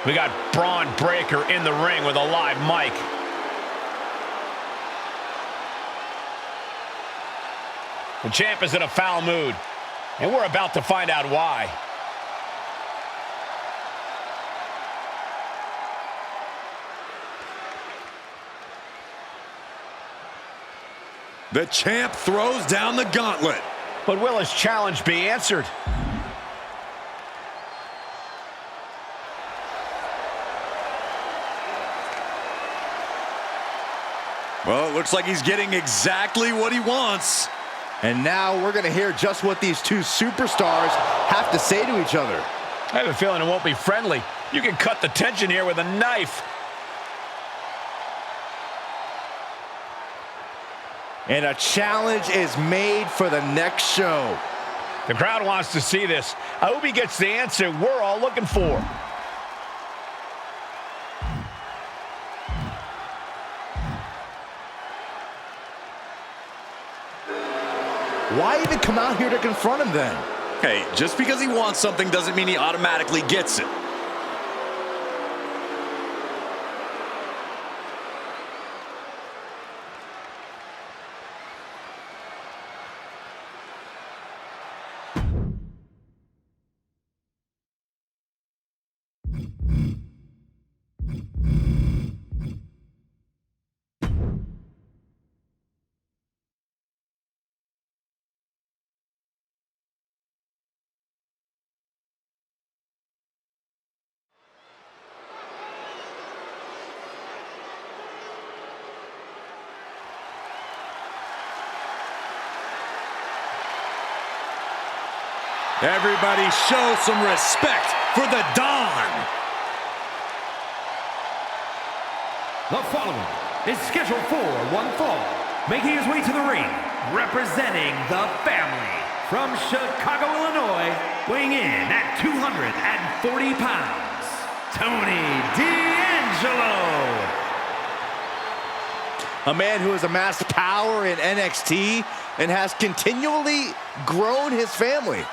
We got Bron Breakker in the ring with a live mic. The champ is in a foul mood, and we're about to find out why. The champ throws down the gauntlet. But will his challenge be answered? Well, it looks like he's getting exactly what he wants. And now we're going to hear just what these two superstars have to say to each other. I have a feeling it won't be friendly. You can cut the tension here with a knife. And a challenge is made for the next show. The crowd wants to see this. I hope he gets the answer we're all looking for. Why even come out here to confront him then? Hey, just because he wants something doesn't mean he automatically gets it. Everybody show some respect for the Don. The following is scheduled for one fall, making his way to the ring, representing the family from Chicago, Illinois, weighing in at 240 pounds, Tony D'Angelo. A man who has amassed power in NXT and has continually grown his family.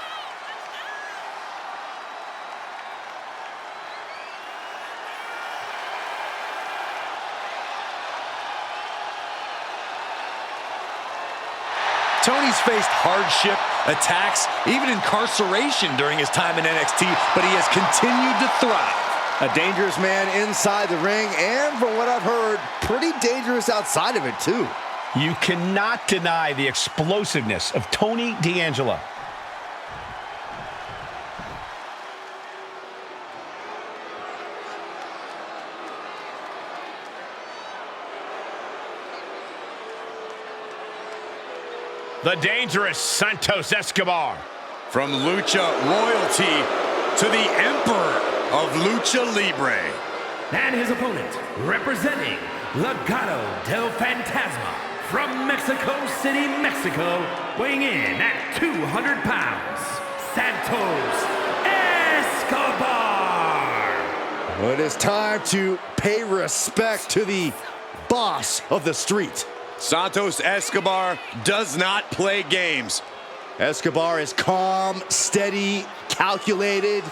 Tony's faced hardship, attacks, even incarceration during his time in NXT, but he has continued to thrive. A dangerous man inside the ring, and from what I've heard, pretty dangerous outside of it too. You cannot deny the explosiveness of Tony D'Angelo. The dangerous Santos Escobar. From Lucha Royalty to the Emperor of Lucha Libre. And his opponent, representing Legado del Fantasma from Mexico City, Mexico, weighing in at 200 pounds, Santos Escobar. Well, it is time to pay respect to the boss of the street. Santos Escobar does not play games. Escobar is calm, steady, calculated,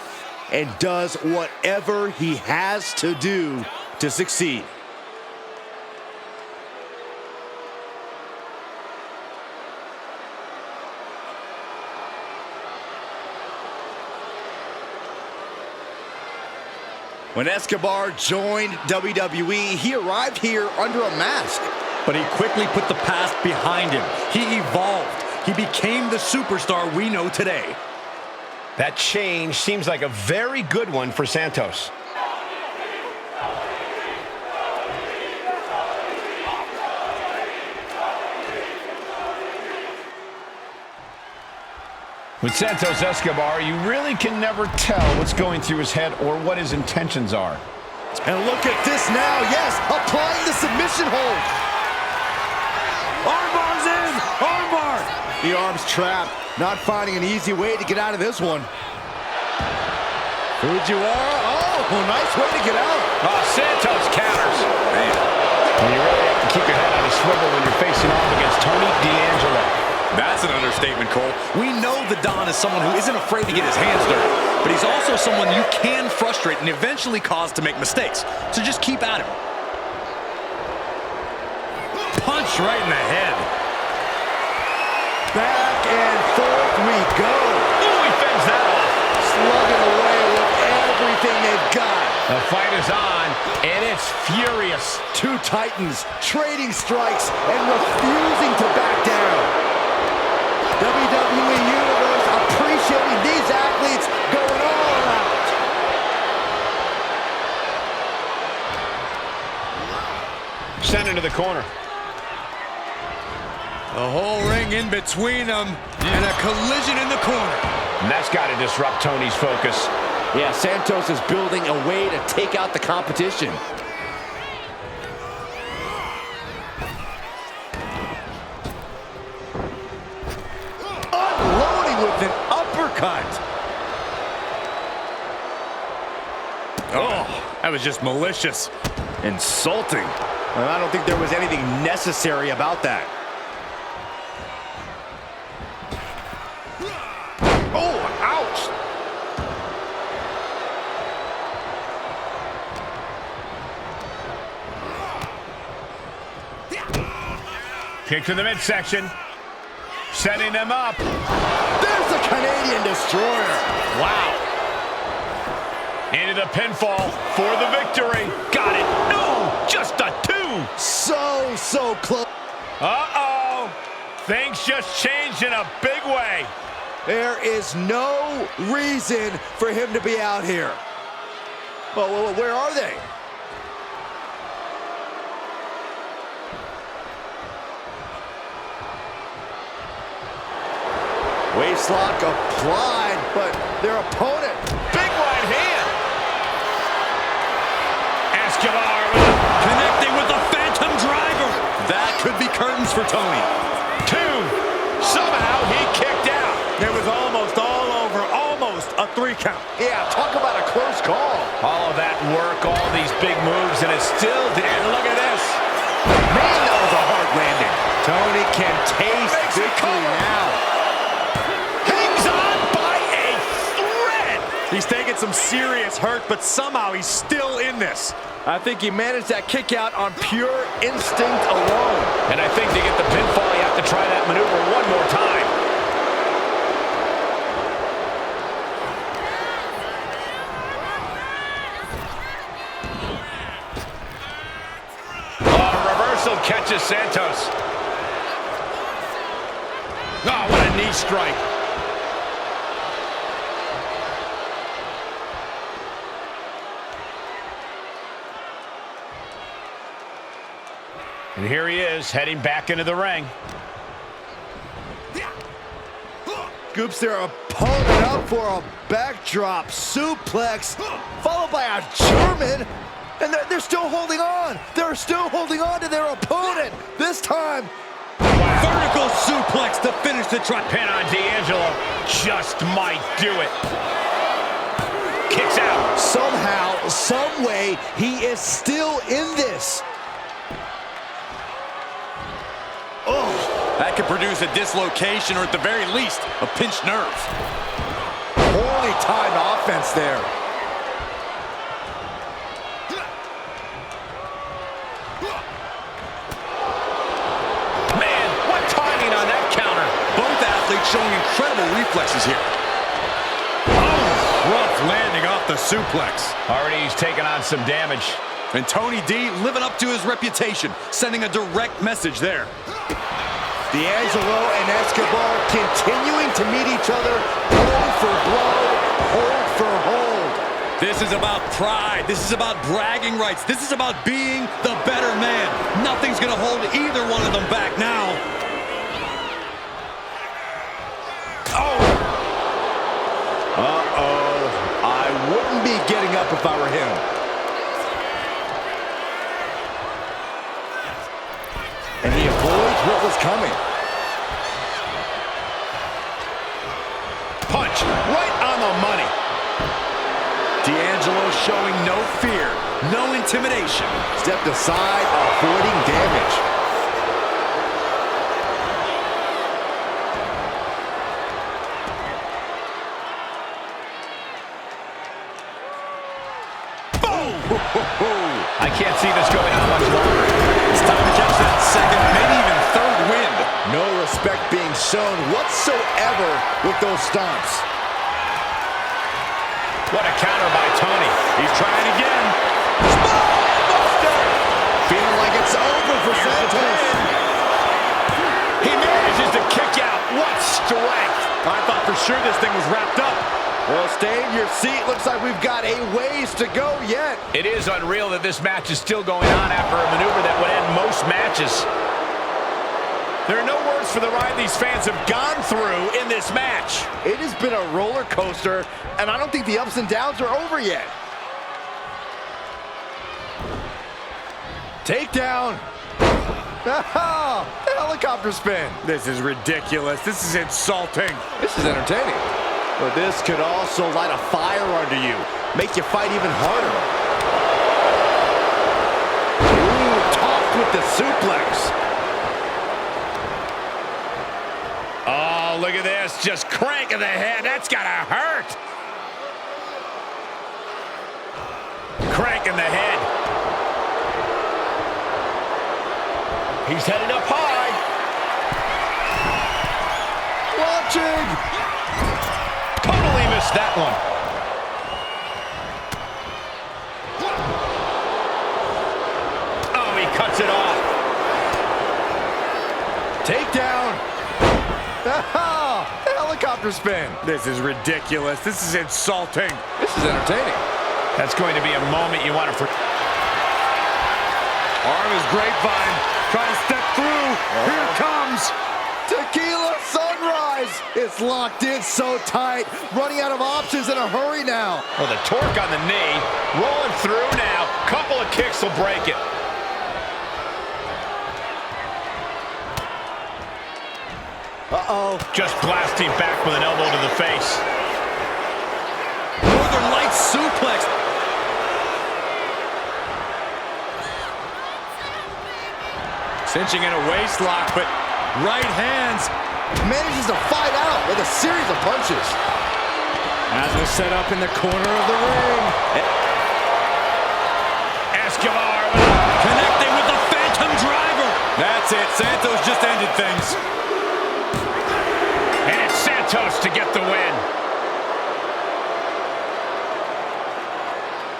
and does whatever he has to do to succeed. When Escobar joined WWE, he arrived here under a mask. But he quickly put the past behind him. He evolved. He became the superstar we know today. That change seems like a very good one for Santos. With Santos Escobar, you really can never tell what's going through his head or what his intentions are. And look at this now, yes, applying the submission hold. Armbar's in! Armbar! The arm's trapped, not finding an easy way to get out of this one. Fujiwara, oh, nice way to get out. Santos counters. Man. You really have to keep your head on a swivel when you're facing off against Tony D'Angelo. That's an understatement, Cole. We know the Don is someone who isn't afraid to get his hands dirty, but he's also someone you can frustrate frustrate and eventually cause to make mistakes. So just keep at him. Punch right in the head. Back and forth we go. Ooh, he fends that off. Slugging away with everything they've got. The fight is on, and it's furious. Two titans trading strikes and refusing to back down. WWE Universe appreciating these athletes going all out. Sent into the corner. The whole ring in between them, and a collision in the corner. And that's got to disrupt Tony's focus. Yeah, Santos is building a way to take out the competition. Unloading with an uppercut. Oh, that was just malicious. Insulting. Well, I don't think there was anything necessary about that. Oh, ouch! Kick to the midsection. Setting them up. There's the Canadian Destroyer. Wow. Into the pinfall for the victory. Got it. No, just a 2. So close. Uh-oh. Things just changed in a big way. There is no reason for him to be out here. Well, where are they? Waistlock applied, but their opponent. Big right hand. Escobar Connecting with the Phantom Driver. That could be curtains for Tony. 2. Somehow he kicked out. It was almost all over, almost a 3 count. Yeah, talk about a close call. All of that work, all these big moves, and it still didn't. Look at this. Man, that was a hard landing. Tony can taste Makes it victory cover. now. Hangs on by a thread. He's taking some serious hurt, but somehow he's still in this. I think he managed that kick out on pure instinct alone. And I think to get the pinfall, you have to try that maneuver one more time. Reversal catches Santos. Oh, what a knee strike. And here he is, heading back into the ring. Scoops their opponent up for a backdrop suplex, followed by a German, and they're still holding on. They're still holding on to their opponent. This time, Vertical suplex to finish the try. Pin on D'Angelo. Just might do it. Kicks out. somehow, some way, he is still in this. That could produce a dislocation or at the very least, a pinched nerve. Poorly timed offense there. Man, what timing on that counter. Both athletes showing incredible reflexes here. Oh, rough landing off the suplex. Already he's taken on some damage. And Tony D living up to his reputation, sending a direct message there. D'Angelo and Escobar continuing to meet each other, blow for blow, hold for hold. This is about pride. This is about bragging rights. This is about being the better man. Nothing's going to hold either one of them back now. Uh-oh. I wouldn't be getting up if I were him. And he avoids what was coming. Punch right on the money. D'Angelo showing no fear, no intimidation. Stepped aside, avoiding damage. I can't see this going on much longer. It's time to catch that second, maybe even third wind. No respect being shown whatsoever with those stomps. What a counter by Tony. He's trying again. Feeling like it's over for Santos. He manages to kick out. What strength. I thought for sure this thing was wrapped up. Well, stay in your seat. Looks like we've got a ways to go yet. It is unreal that this match is still going on after a maneuver that would end most matches. There are no words for the ride these fans have gone through in this match. It has been a roller coaster, and I don't think the ups and downs are over yet. Takedown. Helicopter spin. This is ridiculous. This is insulting. This is entertaining. But this could also light a fire under you, make you fight even harder. Ooh, topped with the suplex. Oh, look at this. Just cranking the head. That's gotta hurt. Cranking the head. He's headed up high. Launching. Totally missed that one. Oh, he cuts it off. Takedown. Helicopter spin. This is ridiculous. This is insulting. This is entertaining. That's going to be a moment you want to forget. Arm is grapevine. Trying to step through. Here it comes. Tequila sunrise. It's locked in so tight. Running out of options in a hurry now. Well, the torque on the knee. Rolling through now. Couple of kicks will break it. Uh-oh. Just blasting back with an elbow to the face. Northern Lights suplex. Cinching in a waist lock, but right hands. Manages to fight out with a series of punches. As was set up in the corner of the ring. Escobar Connecting with the Phantom Driver. That's it. Santos just ended things. And it's Santos to get the win.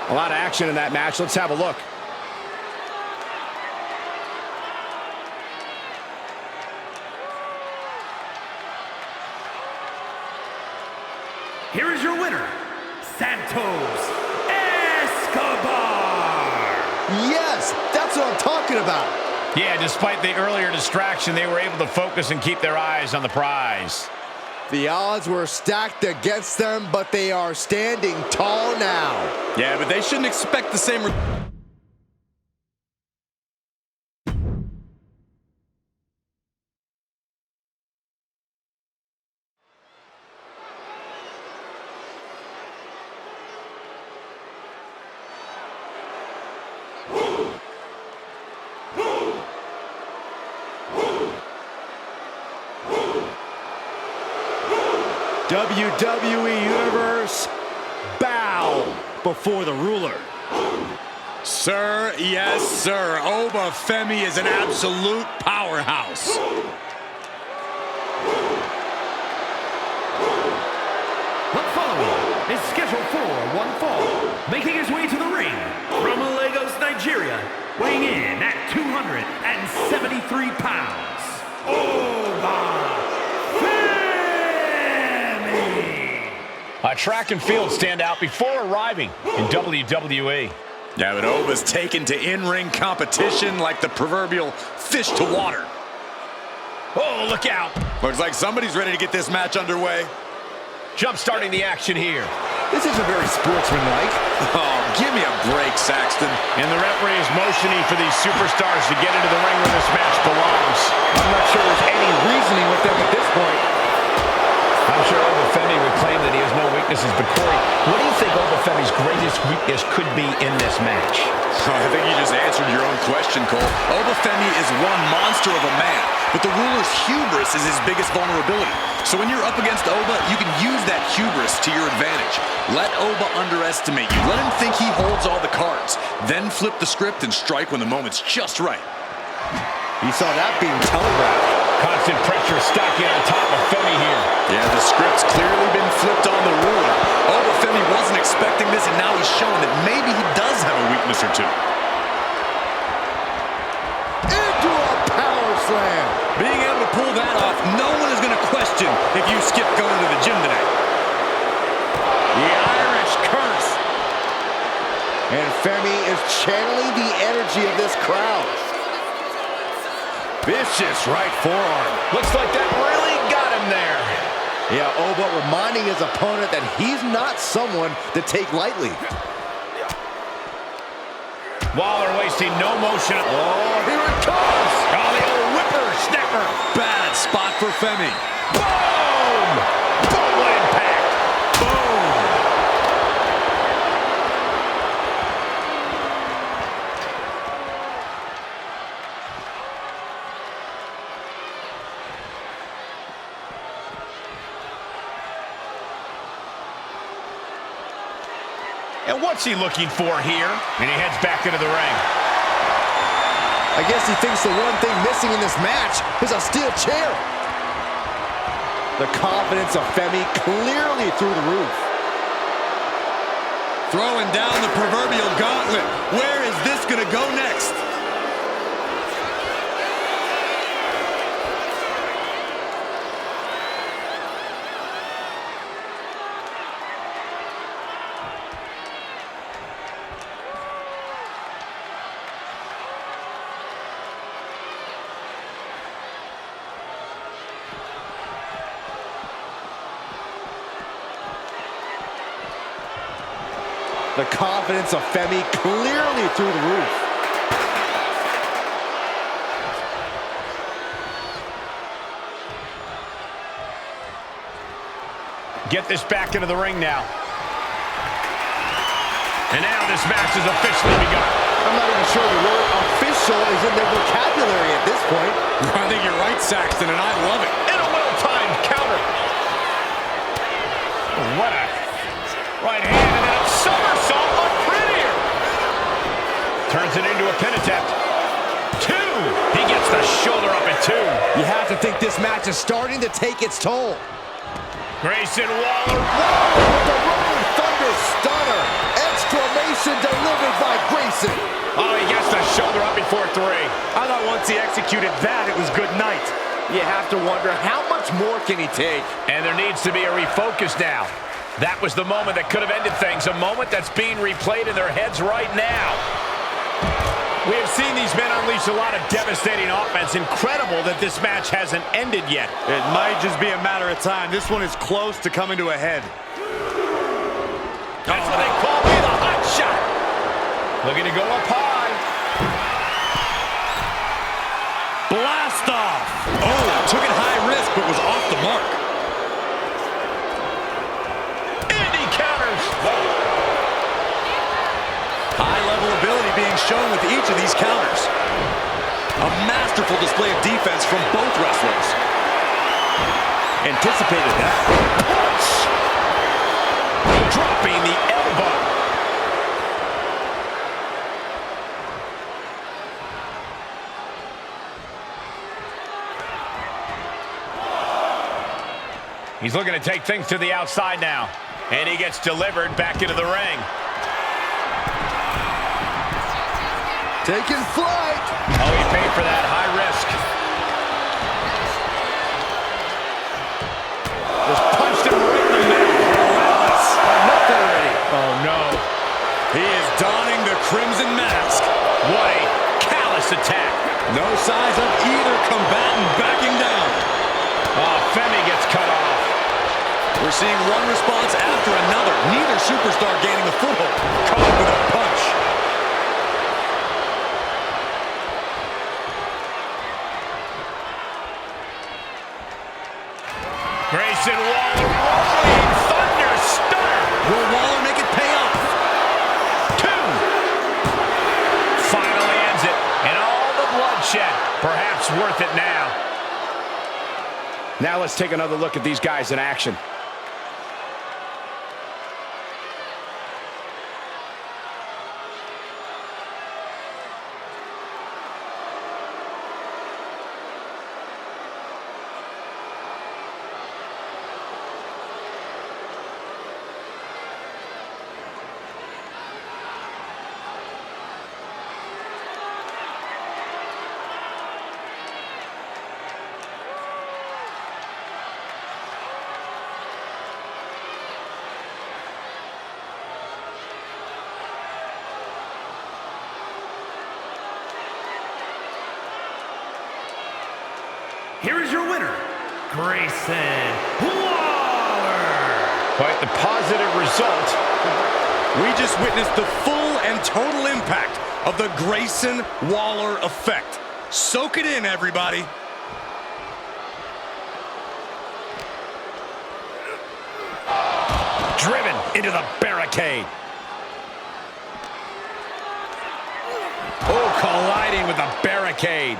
A lot of action in that match. Let's have a look. Here is your winner, Santos Escobar. Yes, that's what I'm talking about. Yeah, despite the earlier distraction, they were able to focus and keep their eyes on the prize. The odds were stacked against them, but they are standing tall now. Yeah, but they shouldn't expect the same. WWE Universe, bow before the ruler. Sir, yes, sir. Oba Femi is an absolute powerhouse. The following is scheduled for one fall, making his way to the ring from Lagos, Nigeria, weighing in at 273 pounds, Oba A track and field standout before arriving in WWE. Yeah, but Oba's taken to in-ring competition like the proverbial fish to water. Oh, look out. Looks like somebody's ready to get this match underway. Jump starting the action here. This isn't very sportsmanlike. Oh, give me a break, Saxton. And the referee is motioning for these superstars to get into the ring where this match belongs. I'm not sure there's any reasoning with them at this point. I'm sure Oba Femi would claim that he has no weaknesses, but Corey, what do you think Oba Femi's greatest weakness could be in this match? I think you just answered your own question, Cole. Oba Femi is one monster of a man, but the ruler's hubris is his biggest vulnerability. So when you're up against Oba, you can use that hubris to your advantage. Let Oba underestimate you. Let him think he holds all the cards. Then flip the script and strike when the moment's just right. You saw that being telegraphed. Constant pressure stacking on top of Femi here. Yeah, the script's clearly been flipped on the ruler. Oba Femi wasn't expecting this, and now he's showing that maybe he does have a weakness or two. Into a power slam. Being able to pull that off, no one is going to question if you skip going to the gym tonight. The Irish curse. And Femi is channeling the energy of this crowd. Vicious right forearm. Looks like that really got him there. Yeah, Oba reminding his opponent that he's not someone to take lightly. Waller wasting no motion. Oh, here it comes. Oh, the old whipper snapper. Bad spot for Femi. Boom! Boom, what impact. Boom! And what's he looking for here? And he heads back into the ring. I guess he thinks the one thing missing in this match is a steel chair. The confidence of Femi clearly through the roof. Throwing down the proverbial gauntlet. Where is this going to go next? The confidence of Femi clearly through the roof. Get this back into the ring now. And now this match has officially begun. I'm not even sure the word official is in their vocabulary at this point. I think you're right, Saxton, and I love it. And a well-timed counter. What a right hand and then a somersault, but prettier. Turns it into a pin attempt. 2. He gets the shoulder up at 2. You have to think this match is starting to take its toll. Grayson Waller. Whoa, with the rolling thunder stunner. Exclamation delivered by Grayson. Oh, he gets the shoulder up before 3. I thought once he executed that, it was good night. You have to wonder, how much more can he take? And there needs to be a refocus now. That was the moment that could have ended things, a moment that's being replayed in their heads right now. We have seen these men unleash a lot of devastating offense. Incredible that this match hasn't ended yet. It might just be a matter of time. This one is close to coming to a head. That's what they call me, the hot shot. Looking to go up high. Blast off. Oh, took it high risk, but was off the mark. Indy counters. High-level ability being shown with each of these counters. A masterful display of defense from both wrestlers. Anticipated that. Punch. Dropping the elbow. He's looking to take things to the outside now. And he gets delivered back into the ring. Taking flight. Oh, he paid for that. High risk. Just punched him right in the middle. Relentless. Enough already. Oh, no. He is donning the crimson mask. What a callous attack. No signs of either combatant backing down. Oh, Femi gets cut off. We're seeing one response after another. Neither superstar gaining a foothold. Caught with a punch. Grayson Waller rolling thunder stunner. Will Waller make it pay off? 2. Finally ends it. And all the bloodshed, perhaps worth it now. Now let's take another look at these guys in action. Here is your winner, Grayson Waller. Quite the positive result. We just witnessed the full and total impact of the Grayson Waller effect. Soak it in, everybody. Driven into the barricade. Oh, colliding with the barricade.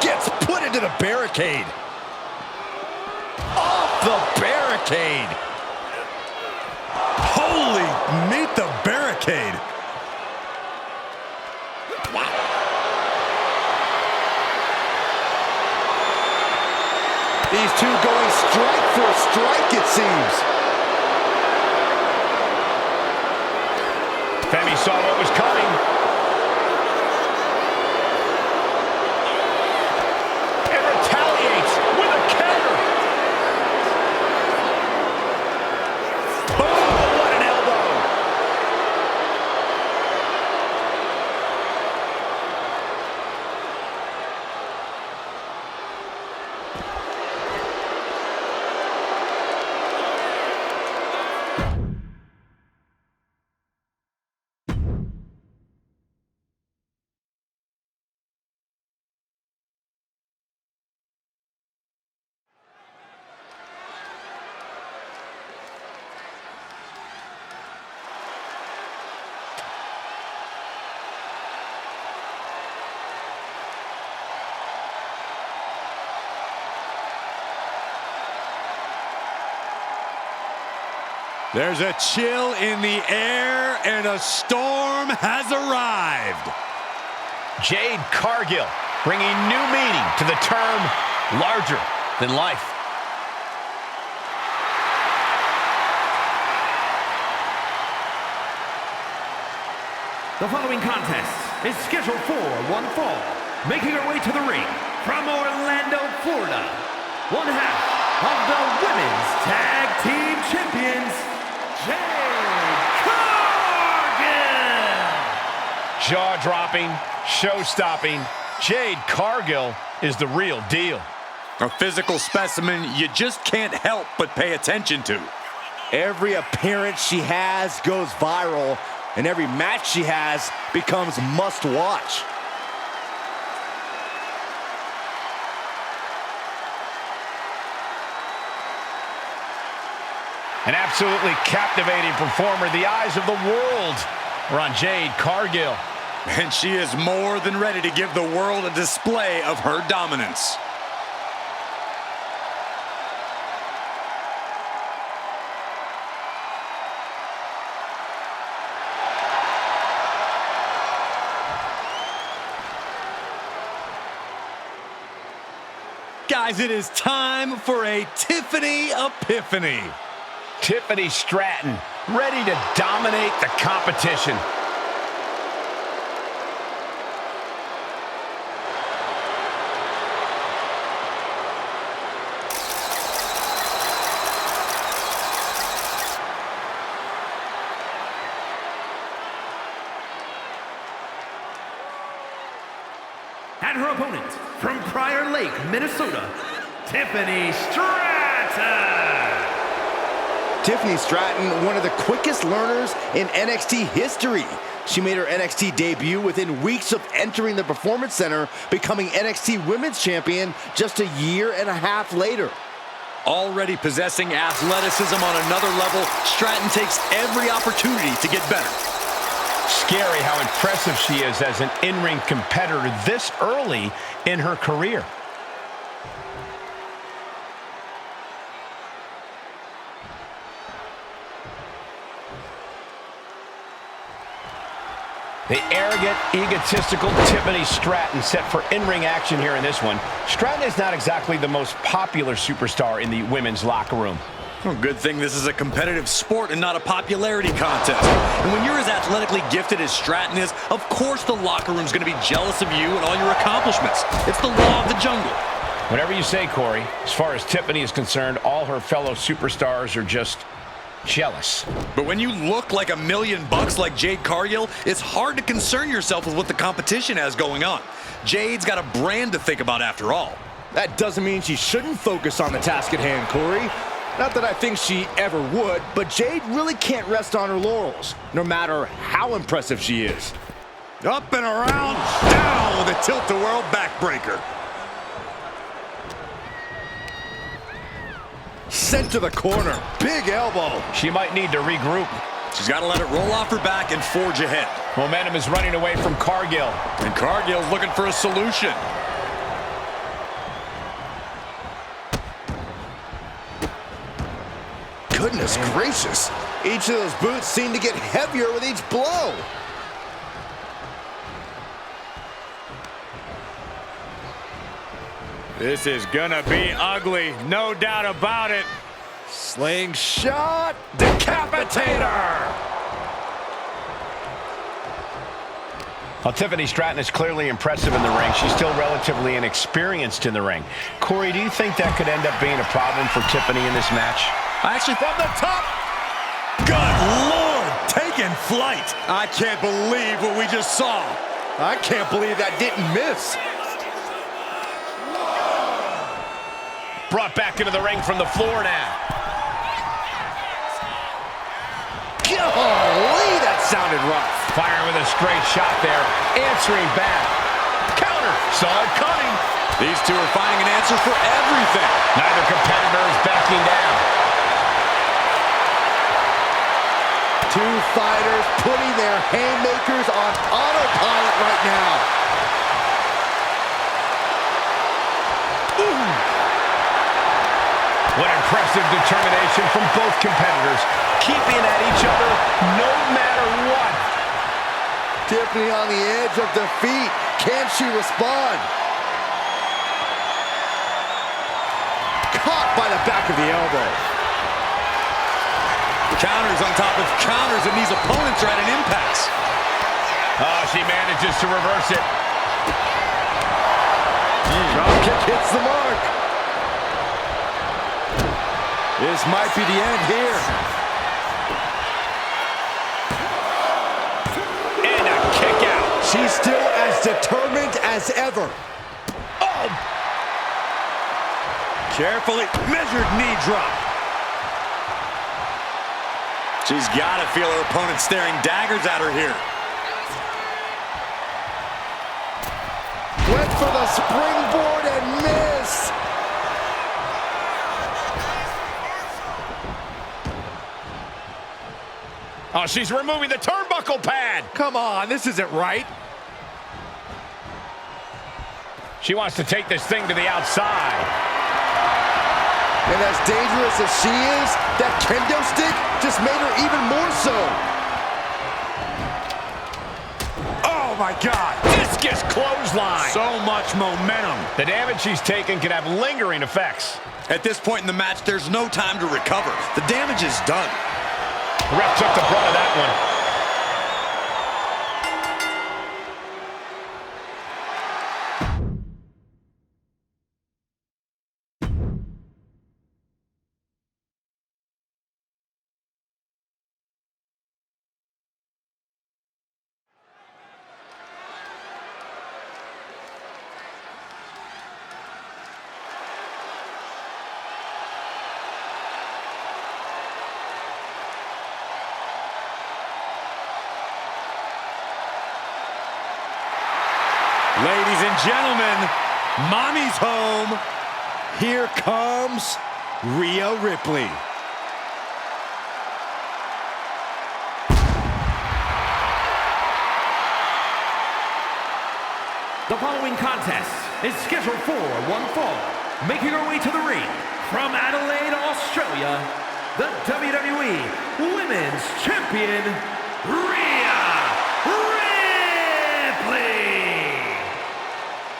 Gets put into the barricade. Off the barricade. Holy, meet the barricade. Wow. These two going strike for strike, it seems. Femi saw what was coming. There's a chill in the air and a storm has arrived. Jade Cargill bringing new meaning to the term larger than life. The following contest is scheduled for one fall. Making her way to the ring from Orlando, Florida, one half of the Women's Tag Team Champions, Jade Cargill. Jaw-dropping, show-stopping, Jade Cargill is the real deal. A physical specimen you just can't help but pay attention to. Every appearance she has goes viral, and every match she has becomes must-watch. An absolutely captivating performer. The eyes of the world are on Jade Cargill. And she is more than ready to give the world a display of her dominance. Guys, it is time for a Tiffany Epiphany. Tiffany Stratton, ready to dominate the competition. And her opponent from Prior Lake, Minnesota, Tiffany Stratton. Tiffany Stratton, one of the quickest learners in NXT history. She made her NXT debut within weeks of entering the Performance Center, becoming NXT Women's Champion just a year and a half later. Already possessing athleticism on another level, Stratton takes every opportunity to get better. Scary how impressive she is as an in-ring competitor this early in her career. The arrogant, egotistical Tiffany Stratton set for in-ring action here in this one. Stratton is not exactly the most popular superstar in the women's locker room. Well, good thing this is a competitive sport and not a popularity contest. And when you're as athletically gifted as Stratton is, of course the locker room's going to be jealous of you and all your accomplishments. It's the law of the jungle. Whatever you say, Corey. As far as Tiffany is concerned, all her fellow superstars are just jealous. But when you look like $1 million like Jade Cargill, it's hard to concern yourself with what the competition has going on. Jade's got a brand to think about after all. That doesn't mean she shouldn't focus on the task at hand, Corey. Not that I think she ever would, but Jade really can't rest on her laurels, no matter how impressive she is. Up and around, down with a tilt-a-whirl backbreaker. Sent to the corner. Big elbow. She might need to regroup. She's got to let it roll off her back and forge ahead. Momentum is running away from Cargill. And Cargill's looking for a solution. Goodness gracious. Each of those boots seem to get heavier with each blow. This is gonna be ugly, no doubt about it. Slingshot decapitator. While Tiffany Stratton is clearly impressive in the ring, she's still relatively inexperienced in the ring. Corey, do you think that could end up being a problem for Tiffany in this match? I actually From the top. Good Lord, taking flight. I can't believe what we just saw. I can't believe that didn't miss. Brought back into the ring from the floor now. Golly, that sounded rough. Firing with a straight shot there. Answering back. Counter. Saw it coming. These two are finding an answer for everything. Neither competitor is backing down. Two fighters putting their haymakers on autopilot right now. Ooh. What impressive determination from both competitors, keeping at each other no matter what. Tiffany on the edge of defeat. Can she respond? Caught by the back of the elbow. Counters on top of counters, and these opponents are at an impasse. Oh, she manages to reverse it. Drop kick hits the mark. This might be the end here. And a kick out. She's still as determined as ever. Oh! Carefully measured knee drop. She's got to feel her opponent staring daggers at her here. Went for the springboard and missed. Oh, she's removing the turnbuckle pad. Come on, this isn't right. She wants to take this thing to the outside. And as dangerous as she is, that kendo stick just made her even more so. Oh my God. Discus clothesline. So much momentum. The damage she's taken can have lingering effects. At this point in the match, there's no time to recover. The damage is done. The ref took the brunt of that one. Ladies and gentlemen, Mommy's home. Here comes Rhea Ripley. The following contest is scheduled for one fall. Making her way to the ring from Adelaide, Australia, the WWE Women's Champion, Rhea Ripley.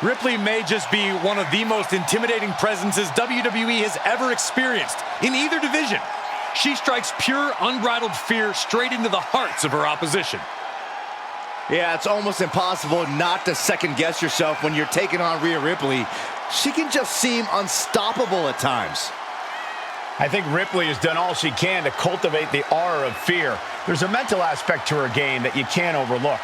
Ripley may just be one of the most intimidating presences WWE has ever experienced in either division. She strikes pure, unbridled fear straight into the hearts of her opposition. Yeah, it's almost impossible not to second-guess yourself when you're taking on Rhea Ripley. She can just seem unstoppable at times. I think Ripley has done all she can to cultivate the aura of fear. There's a mental aspect to her game that you can't overlook.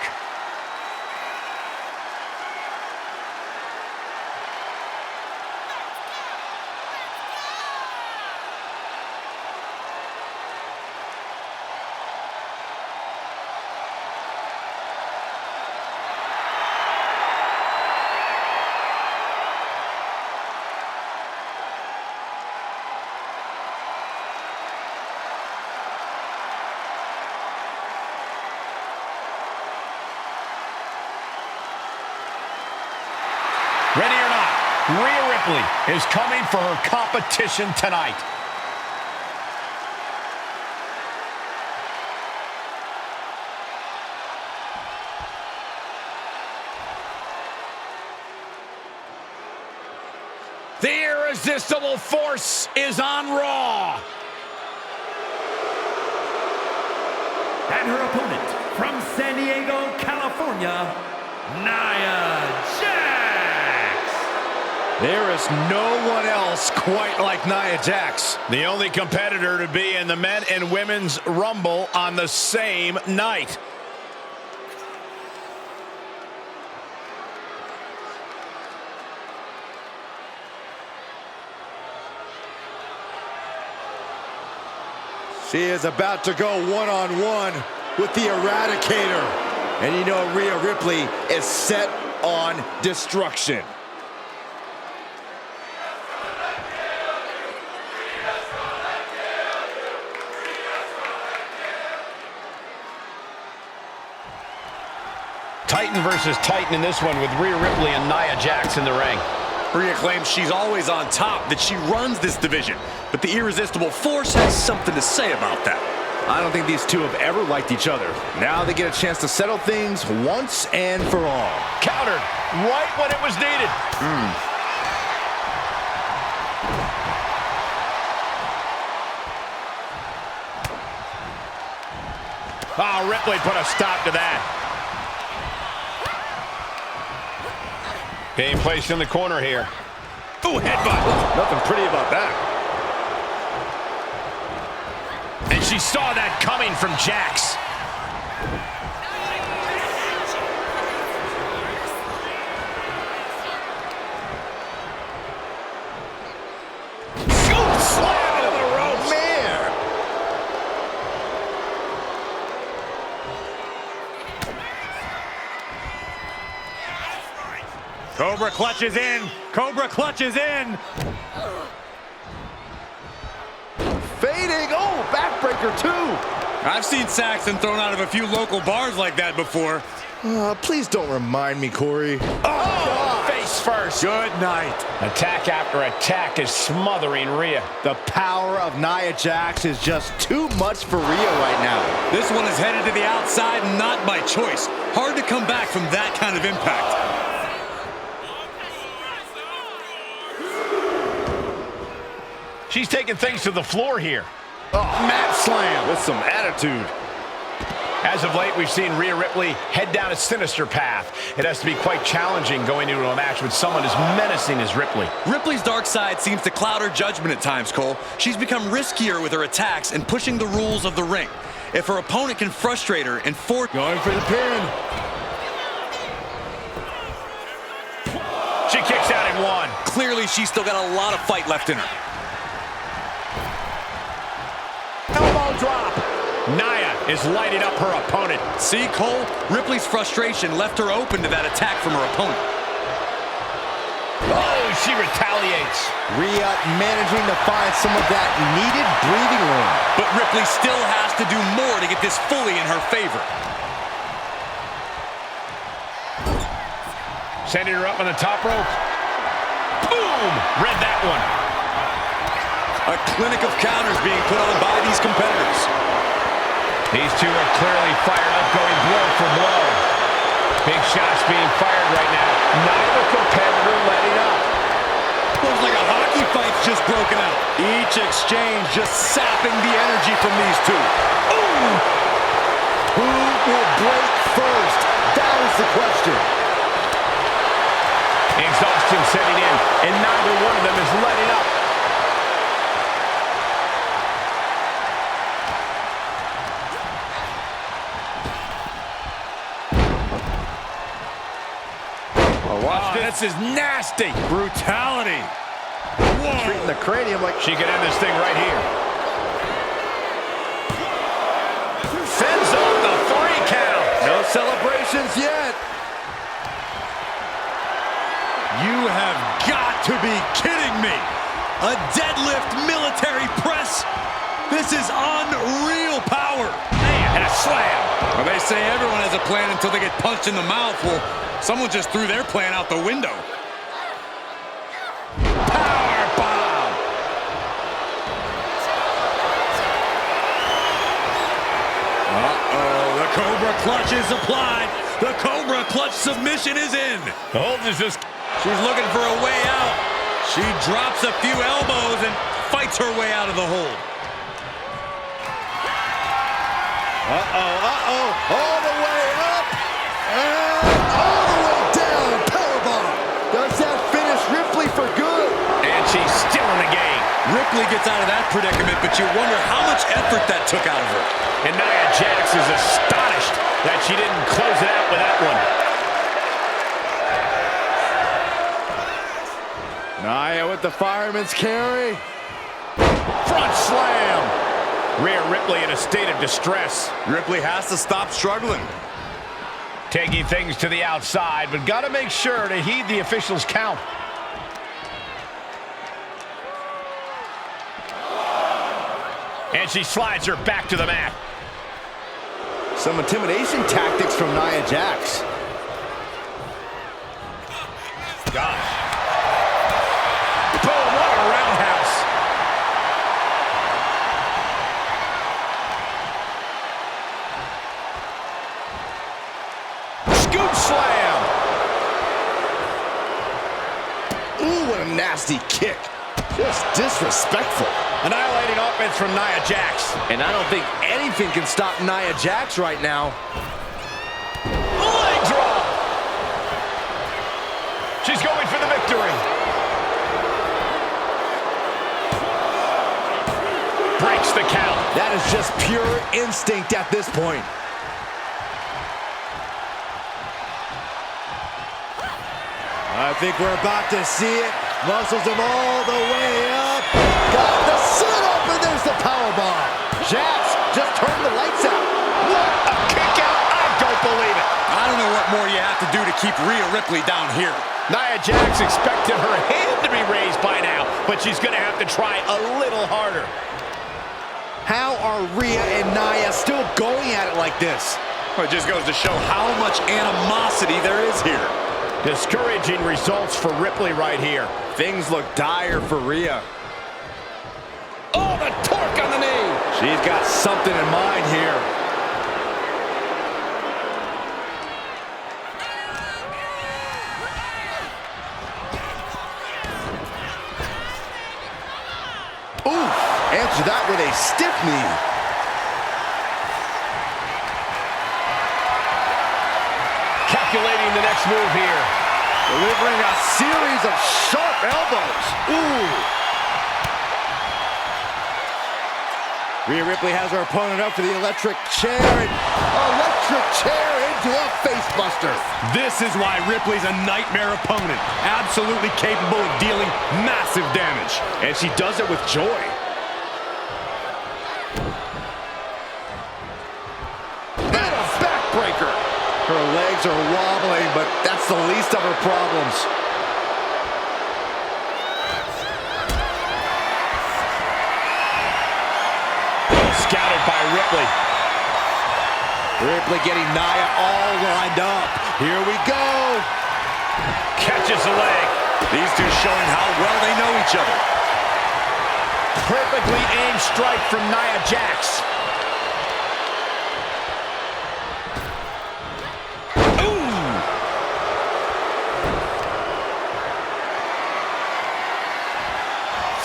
Ready or not, Rhea Ripley is coming for her competition tonight. The irresistible force is on Raw. And her opponent from San Diego, California, Nia Jax. There is no one else quite like Nia Jax. The only competitor to be in the men and women's Rumble on the same night. She is about to go one-on-one with the Eradicator. And you know Rhea Ripley is set on destruction. Titan versus Titan in this one with Rhea Ripley and Nia Jax in the ring. Rhea claims she's always on top, that she runs this division. But the irresistible force has something to say about that. I don't think these two have ever liked each other. Now they get a chance to settle things once and for all. Countered right when it was needed. Oh, Ripley put a stop to that. Being placed in the corner here. Ooh, headbutt. Nothing pretty about that. And she saw that coming from Jax. Scoop slam into the ropes. Man. Cobra clutches in. Cobra clutches in. Fading. Oh, backbreaker too. I've seen Saxon thrown out of a few local bars like that before. Please don't remind me, Corey. Oh, face first. Good night. Attack after attack is smothering Rhea. The power of Nia Jax is just too much for Rhea right now. This one is headed to the outside, not by choice. Hard to come back from that kind of impact. She's taking things to the floor here. Oh, mat slam with some attitude. As of late, we've seen Rhea Ripley head down a sinister path. It has to be quite challenging going into a match with someone as menacing as Ripley. Ripley's dark side seems to cloud her judgment at times, Cole. She's become riskier with her attacks and pushing the rules of the ring. If her opponent can frustrate her and force... Going for the pin. She kicks out in one. Clearly, she's still got a lot of fight left in her. Elbow drop. Nia is lighting up her opponent. See, Cole? Ripley's frustration left her open to that attack from her opponent. Oh, she retaliates. Rhea managing to find some of that needed breathing room. But Ripley still has to do more to get this fully in her favor. Sending her up on the top rope. Boom! Read that one. A clinic of counters being put on by these competitors. These two are clearly fired up, going blow for blow. Big shots being fired right now. Neither competitor letting up. Looks like a hockey fight's just broken out. Each exchange just sapping the energy from these two. Ooh! Who will break first? That is the question. Exhaustion setting in, and neither one of them is letting up. This is nasty. Brutality. Whoa. Treating the cranium like She could end this thing right here. Sends off the 3 count. no celebrations yet. You have got to be kidding me. A deadlift military press. This is unreal power. Man, and a slam. Well, they say everyone has a plan until they get punched in the mouth. Well, someone just threw their plan out the window. Power bomb. Uh-oh, the Cobra clutch is applied. The Cobra clutch submission is in. The hold is just... She's looking for a way out. She drops a few elbows and fights her way out of the hold. All the way up and all the way down. Powerbomb. Does that finish Ripley for good? And she's still in the game. Ripley gets out of that predicament, but you wonder how much effort that took out of her. And Nia Jax is astonished that she didn't close it out with that one. Nia with the fireman's carry. Front slam. Rhea Ripley in a state of distress. Ripley has to stop struggling. Taking things to the outside, but got to make sure to heed the officials' count. And she slides her back to the mat. Some intimidation tactics from Nia Jax. Gosh. Boom, what a roundhouse. Scoop slam. Ooh, what a nasty kick. Just disrespectful. Annihilating offense from Nia Jax. And I don't think anything can stop Nia Jax right now. Leg drop. She's going for the victory. Breaks the count. That is just pure instinct at this point. I think we're about to see it. Muscles him all the way up. Got the sit-up, and there's the powerbomb. Jax just turned the lights out. What a kick out. I don't believe it. I don't know what more you have to do to keep Rhea Ripley down here. Nia Jax expected her hand to be raised by now, but she's going to have to try a little harder. How are Rhea and Nia still going at it like this? Well, it just goes to show how much animosity there is here. Discouraging results for Ripley right here. Things look dire for Rhea. Oh, the torque on the knee. She's got something in mind here. Ooh, answer that with a stiff knee. Calculating the next move here. Delivering a series of sharp elbows. Ooh. Rhea Ripley has her opponent up for the electric chair. And electric chair into a facebuster. This is why Ripley's a nightmare opponent. Absolutely capable of dealing massive damage. And she does it with joy. And a backbreaker. Her legs are wobbling, but that's the least of her problems. Scouted by Ripley. Ripley getting Nia all lined up. Here we go. Catches the leg. These two showing how well they know each other. Perfectly aimed strike from Nia Jax.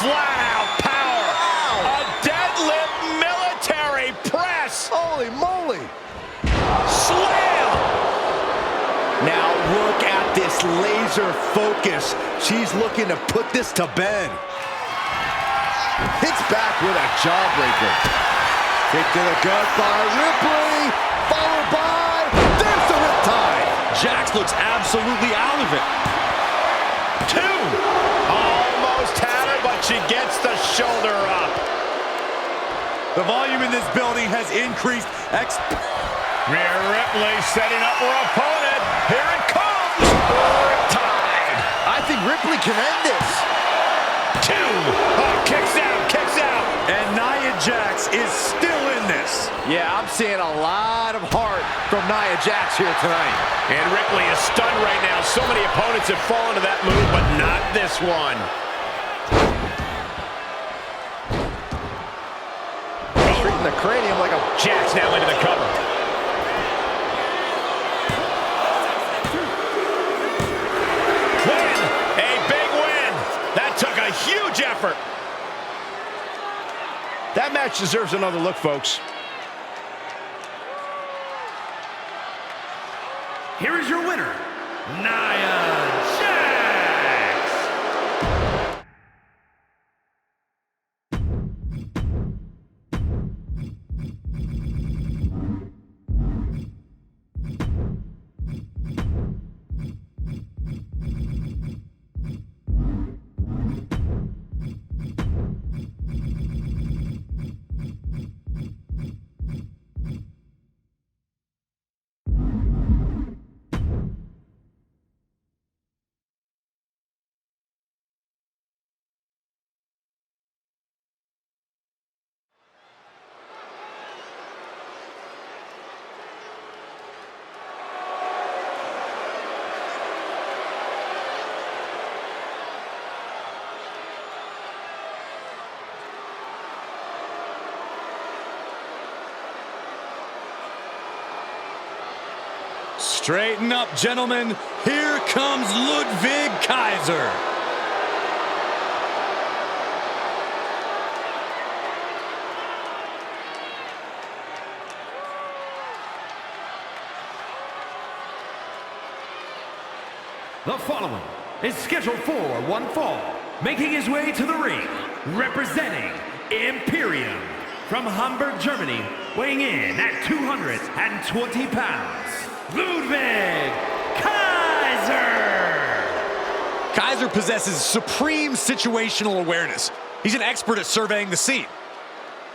Flat out power. A deadlift military press. Holy moly. Slam. Now look at this laser focus. She's looking to put this to bed. Hits back with a jawbreaker. Kick to the gut by Ripley. Followed by, there's the riptide. Jax looks absolutely out of it. Two. Almost had her, but she gets the shoulder up. The volume in this building has increased. Rhea Ripley setting up her opponent. Here it comes. Riptide. I think Ripley can end this. Two. Oh, kicks out, kicks out. And Nia Jax is still in this. Yeah, I'm seeing a lot of heart from Nia Jax here tonight. And Ripley is stunned right now. So many opponents have fallen to that move, but not this one. Treating the cranium like a... Jax now into the cover. Win! A big win! That took a huge effort. That match deserves another look, folks. Here is your winner, Nia Jax. Straighten up, gentlemen. Here comes Ludwig Kaiser. The following is scheduled for one fall, making his way to the ring, representing Imperium from Hamburg, Germany, weighing in at 220 pounds, Ludwig Kaiser! Kaiser possesses supreme situational awareness. He's an expert at surveying the scene.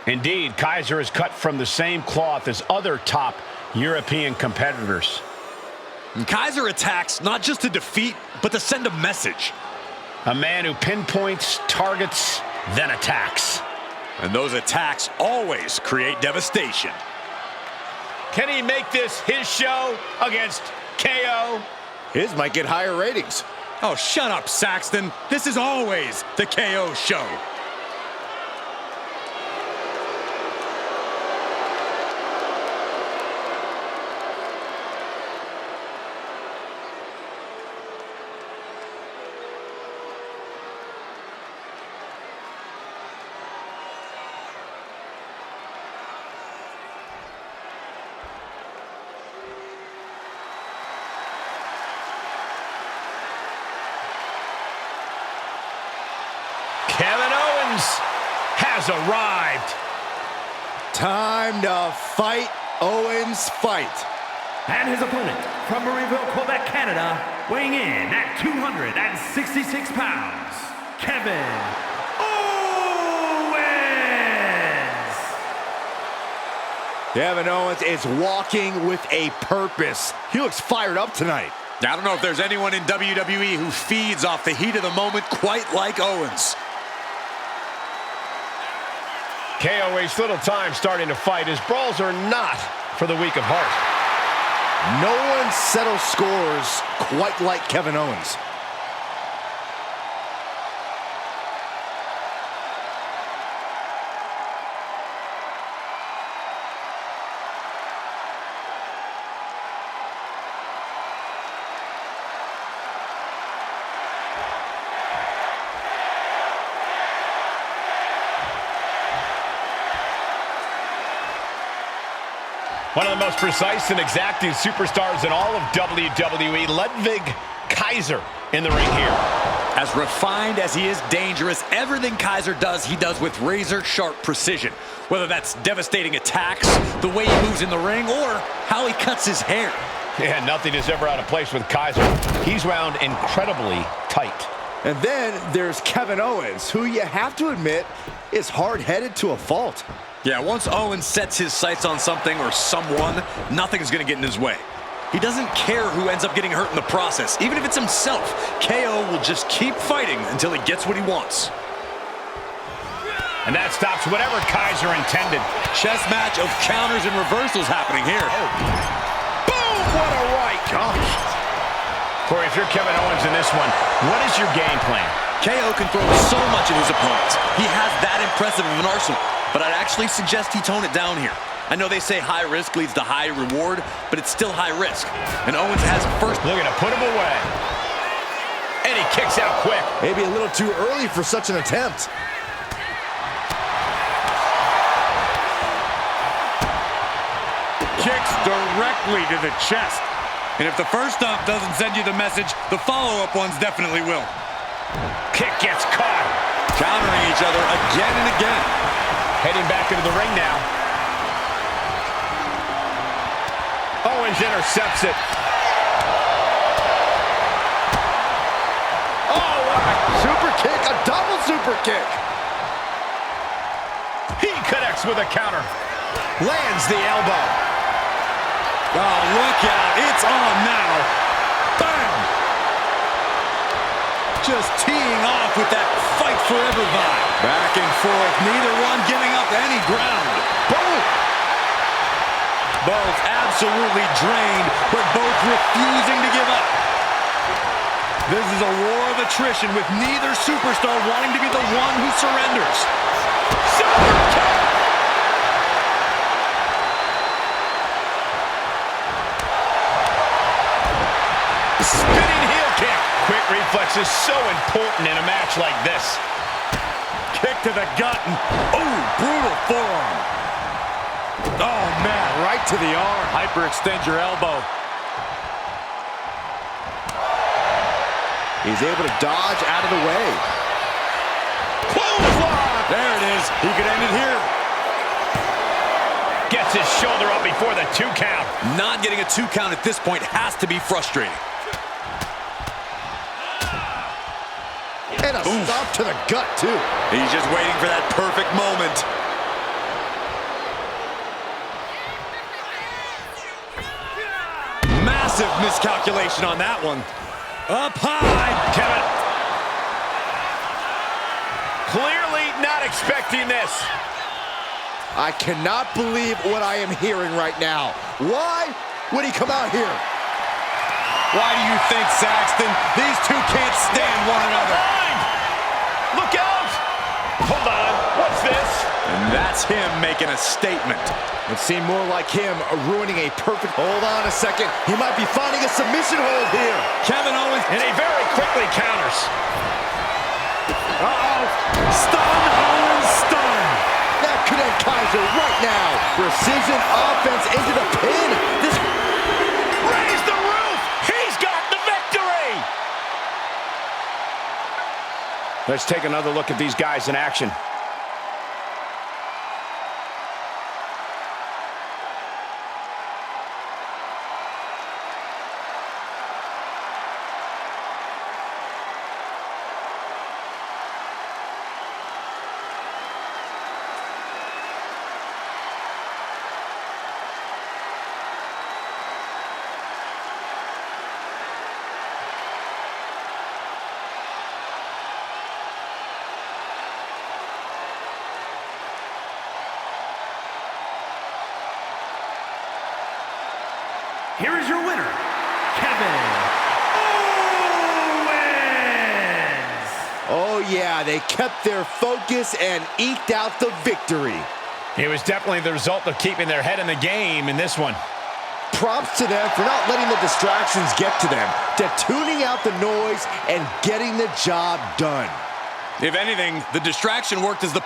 Indeed, Kaiser is cut from the same cloth as other top European competitors. And Kaiser attacks not just to defeat, but to send a message. A man who pinpoints, targets, then attacks. And those attacks always create devastation. Can he make this his show against KO? His might get higher ratings. Oh, shut up, Saxton. This is always the KO show. Kevin Owens has arrived. Time to fight Owens fight. And his opponent from Marieville, Quebec, Canada, weighing in at 266 pounds, Kevin Owens! Kevin Owens is walking with a purpose. He looks fired up tonight. I don't know if there's anyone in WWE who feeds off the heat of the moment quite like Owens. KO wastes little time starting to fight. His brawls are not for the weak of heart. No one settles scores quite like Kevin Owens. One of the most precise and exacting superstars in all of WWE, Ludwig Kaiser in the ring here. As refined as he is dangerous, everything Kaiser does, he does with razor-sharp precision. Whether that's devastating attacks, the way he moves in the ring, or how he cuts his hair. Yeah, nothing is ever out of place with Kaiser. He's wound incredibly tight. And then there's Kevin Owens, who you have to admit is hard-headed to a fault. Yeah, once Owens sets his sights on something or someone, nothing's going to get in his way. He doesn't care who ends up getting hurt in the process. Even if it's himself, KO will just keep fighting until he gets what he wants. And that stops whatever Kaiser intended. Chess match of counters and reversals happening here. Oh. Boom! What a right! Gosh. Corey, if you're Kevin Owens in this one, what is your game plan? KO can throw so much at his opponents. He has that impressive of an arsenal. But I'd actually suggest he tone it down here. I know they say high risk leads to high reward, but it's still high risk. And Owens has first. Looking to put him away. And he kicks out quick. Maybe a little too early for such an attempt. Kicks directly to the chest. And if the first stomp doesn't send you the message, the follow-up ones definitely will. Kick gets caught. Countering each other again and again. Heading back into the ring now. Owens intercepts it. Oh, what a super kick, a double super kick. He connects with a counter. Lands the elbow. Oh, look out. It's on now. Bam! Just teeing off with that fight forever vibe. Back and forth, neither one giving up any ground. Boom! Both absolutely drained, but both refusing to give up. This is a war of attrition with neither superstar wanting to be the one who surrenders. Super kick! Spinning heel kick. Quick reflex is so important in a match like this. Kick to the gut. Oh, brutal forearm. Oh, man, right to the arm. Hyperextend your elbow. He's able to dodge out of the way. Clothesline! There it is. He could end it here. Gets his shoulder up before the 2 count. Not getting a 2 count at this point has to be frustrating. And a stop to the gut, too. He's just waiting for that perfect moment. Massive miscalculation on that one. Up high. Kevin. Clearly not expecting this. I cannot believe what I am hearing right now. Why would he come out here? Why do you think, Saxton? These two can't stand one another. Look out! Hold on, what's this? And that's him making a statement. It seemed more like him ruining a perfect... Hold on a second. He might be finding a submission hold here. Kevin Owens, And he very quickly counters. Uh-oh. Stun, Owens, stun. That could end Kaiser right now. Precision offense into the pin. This... Raise the roof! He's got the victory! Let's take another look at these guys in action. here is your winner, Kevin Owens! Oh yeah, they kept their focus and eked out the victory. It was definitely the result of keeping their head in the game in this one. Props to them for not letting the distractions get to them, to tuning out the noise and getting the job done. If anything, the distraction worked as the